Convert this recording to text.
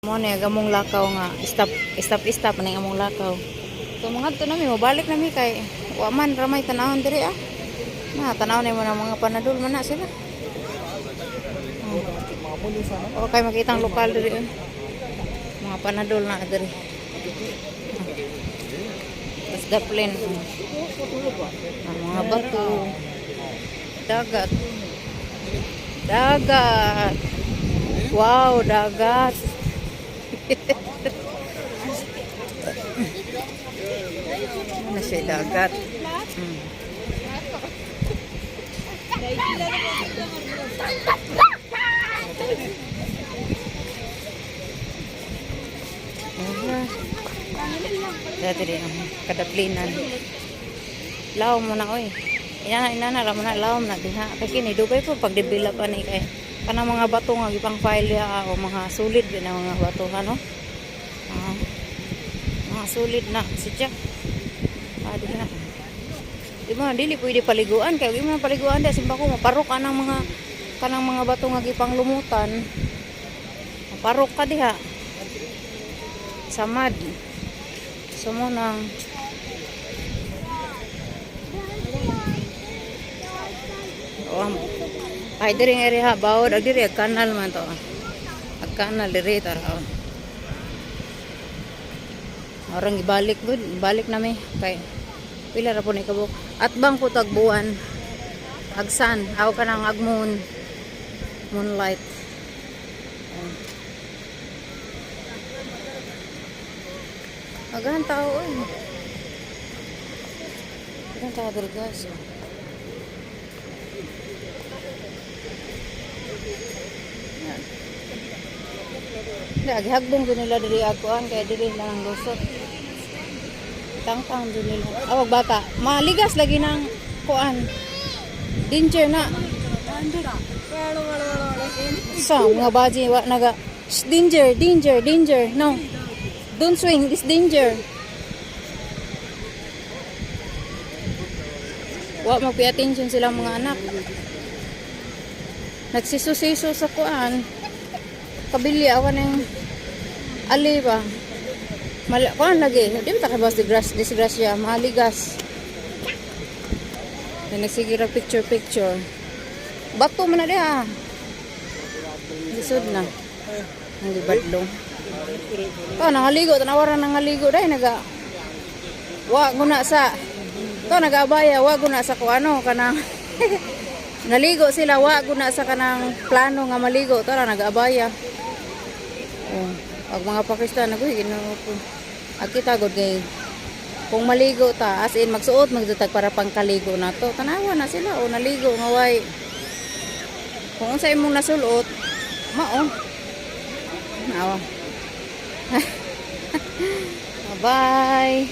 Mo ni gamong lakaw nga stop na among lakaw. So mga to nami mobalik nami kay wa man ramay tanawon diri ah. Na tanaw na mo na mga panadol man na sila. O kay makitang lokal diri. Mga panadol na diri. Tas daplin. Mga bato. Dagat. Dagat. Wow, dagat. Ano siya dagat? Dati din kadaplinan. Laom mo na oy. Inana ra mo na laom na diha. Kay kini dugay po pag develop ani kay kanang mga bato nga gipang file ya o mga solid na mga bato no. Mga solid na sidya. Diha. Di mo dili pwede paliguan kay di mo paliguan da simba ko maparok anang mga kanang mga bato nga gipang lumutan. Maparok ka diha. Samad. Sumunang ay diri nga area bawod ag diri kanal man to. Ag kanal diri tara. Orang ibalik gud, balik nami kay pila ra po ni kabuk. At bang ko tagbuan. Agsan, aw kanang agmoon. Moonlight. Agahan tao oy. Agahan tao diri guys. Hagbong din nila diri aguan kaya diri lang lusot. Tangtang din nila. Awag bata, maligas lagi ng kuan. Danger na. So, mga baji wa naga. Danger. No. Don't swing, this danger. Wa magpi attention silang mga anak. Nagsisusiso sa kuan. Kabili awan ng ali ba kuan lagi di ba takabas disgrasya maligas na nagsigira picture bato man na diha lisod na ang libadlong nangaligo tanawaran nangaligo dai naga wa guna sa nagabaya wa guna sa kuano kanang naligo sila wa guna sa kanang plano nga maligo tara nagabaya. Pag mga Pakistan nagoy ginoo ko. Ag kita gud kay kung maligo ta as in magsuot magdutag para pangkaligo nato. Tanawa na sila o naligo nga way. Kung unsa imong nasulot, mao. Nawa. Bye.